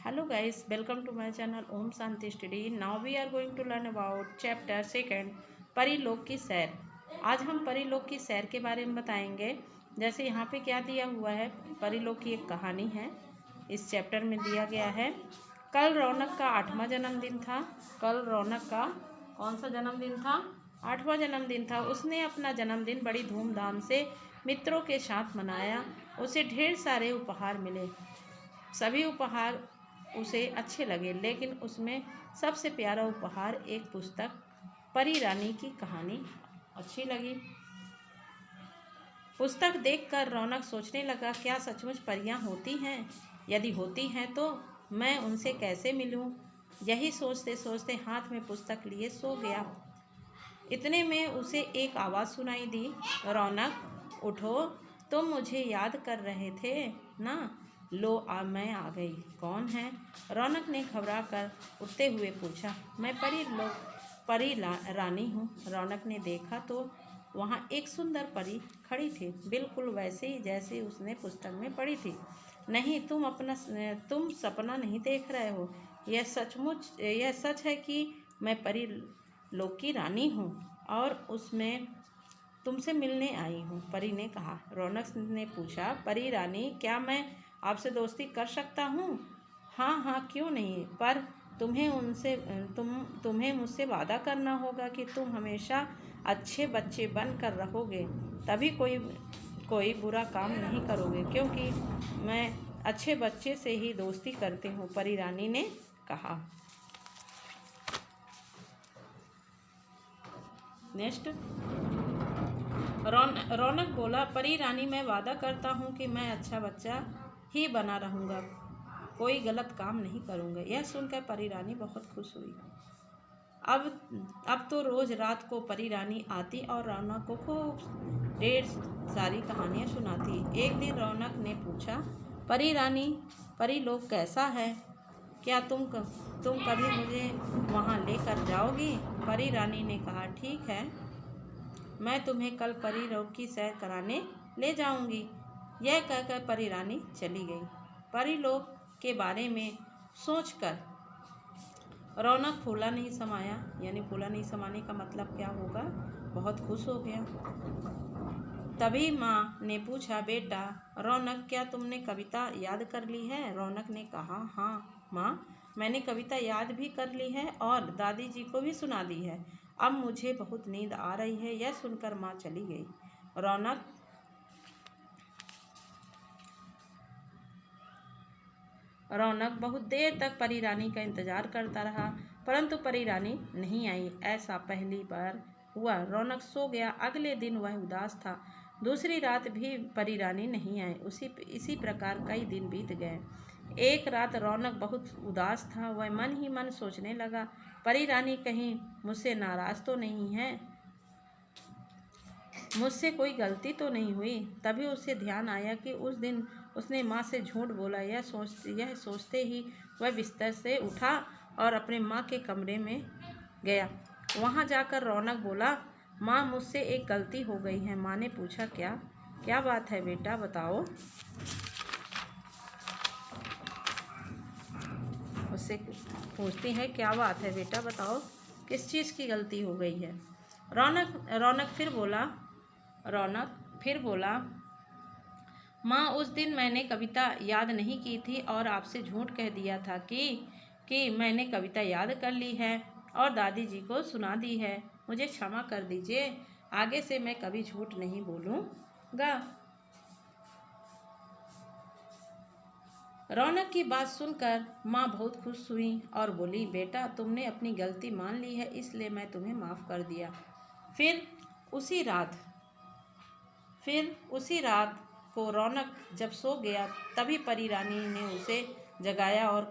Hello guys, welcome to my channel Om Shanti Study. Now we are going to learn about chapter second परिलोक की सैर। आज हम परिलोक की सैर के बारे में बताएंगे। जैसे यहाँ पे क्या दिया हुआ है, परिलोक की एक कहानी है इस चैप्टर में दिया गया है। कल रौनक का 8वां जन्मदिन था। कल रौनक का कौन सा जन्मदिन था? 8वां जन्मदिन था। उसने अपना जन्मदिन बड़ी धूमधाम से मित्रों के साथ मनाया। उसे ढेर सारे उपहार मिले। सभी उपहार उसे अच्छे लगे, लेकिन उसमें सबसे प्यारा उपहार एक पुस्तक परी रानी की कहानी अच्छी लगी। पुस्तक देखकर रौनक सोचने लगा, क्या सचमुच परियां होती हैं? यदि होती हैं तो मैं उनसे कैसे मिलूं? यही सोचते सोचते हाथ में पुस्तक लिए सो गया। इतने में उसे एक आवाज़ सुनाई दी, रौनक उठो, तुम मुझे याद कर रहे थे ना? लो मैं आ गई। कौन है? रौनक ने घबरा कर उठते हुए पूछा। मैं परी रानी हूँ। रौनक ने देखा तो वहाँ एक सुंदर परी खड़ी थी, बिल्कुल वैसे ही जैसे उसने पुस्तक में पढ़ी थी। नहीं, तुम सपना नहीं देख रहे हो। यह सच है कि मैं परी लोक की रानी हूँ और उसमें तुमसे मिलने आई हूँ, परी ने कहा। रौनक ने पूछा, परी रानी, क्या मैं आपसे दोस्ती कर सकता हूँ? हाँ हाँ, क्यों नहीं, पर तुम्हें मुझसे वादा करना होगा कि तुम हमेशा अच्छे बच्चे बन कर रहोगे, तभी कोई बुरा काम नहीं करोगे, क्योंकि मैं अच्छे बच्चे से ही दोस्ती करती हूँ, परी रानी ने कहा। नेक्स्ट, रौनक बोला, परी रानी, मैं वादा करता हूँ कि मैं अच्छा बच्चा ही बना रहूँगा, कोई गलत काम नहीं करूँगा। यह सुनकर परी रानी बहुत खुश हुई। अब तो रोज रात को परी रानी आती और रौनक को खूब ढेर सारी कहानियाँ सुनाती। एक दिन रौनक ने पूछा, परी रानी, परी लोक कैसा है? क्या तुम कभी मुझे वहाँ लेकर जाओगी? परी रानी ने कहा, ठीक है, मैं तुम्हें कल परी लोक की सैर कराने ले जाऊंगी। यह कहकर परी रानी चली गई। परी लोक के बारे में सोचकर रौनक फूला नहीं समाया, यानी फूला नहीं समाने का मतलब क्या होगा? बहुत खुश हो गया। तभी माँ ने पूछा, बेटा रौनक, क्या तुमने कविता याद कर ली है? रौनक ने कहा, हाँ माँ, मैंने कविता याद भी कर ली है और दादी जी को भी सुना दी है। अब मुझे बहुत नींद आ रही है। यह सुनकर माँ चली गई। रौनक बहुत देर तक परी रानी का इंतजार करता रहा, परंतु परी रानी नहीं आई। ऐसा पहली बार हुआ। रौनक सो गया। अगले दिन वह उदास था। दूसरी रात भी परी रानी नहीं आई। इसी प्रकार कई दिन बीत गए। एक रात रौनक बहुत उदास था। वह मन ही मन सोचने लगा, परी रानी कहीं मुझसे नाराज तो नहीं है, मुझसे कोई गलती तो नहीं हुई। तभी उसे ध्यान आया कि उस दिन उसने माँ से झूठ बोला। यह सोचते ही वह बिस्तर से उठा और अपने माँ के कमरे में गया। वहाँ जाकर रौनक बोला, माँ, मुझसे एक गलती हो गई है। माँ ने पूछा, क्या बात है बेटा, बताओ। उससे पूछती है, क्या बात है बेटा, बताओ, किस चीज़ की गलती हो गई है? रौनक फिर बोला, माँ, उस दिन मैंने कविता याद नहीं की थी और आपसे झूठ कह दिया था कि मैंने कविता याद कर ली है और दादी जी को सुना दी है। मुझे क्षमा कर दीजिए। आगे से मैं कभी झूठ नहीं बोलूँगा। रौनक की बात सुनकर माँ बहुत खुश हुई और बोली, बेटा, तुमने अपनी गलती मान ली है, इसलिए मैं तुम्हें माफ़ कर दिया। फिर उसी रात को रौनक जब सो गया, तभी परी रानी ने उसे जगाया और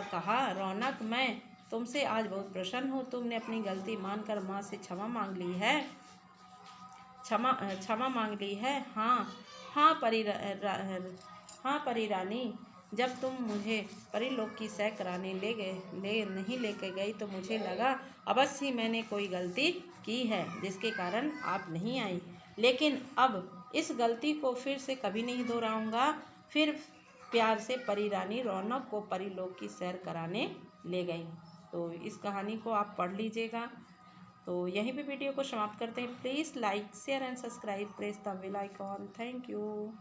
कहा, रौनक, मैं तुमसे आज बहुत प्रसन्न हूँ। तुमने अपनी गलती मानकर माँ से क्षमा मांग ली है। हाँ परी रानी, जब तुम मुझे परीलोक की सैर कराने नहीं लेके गई तो मुझे लगा अवश्य ही मैंने कोई गलती की है जिसके कारण आप नहीं आई, लेकिन अब इस गलती को फिर से कभी नहीं दोहराऊंगा। फिर प्यार से परी रानी रौनक को परीलोक की सैर कराने ले गई। तो इस कहानी को आप पढ़ लीजिएगा। तो यहीं पे वीडियो को समाप्त करते हैं। Please like share and subscribe, press the bell icon. Thank you.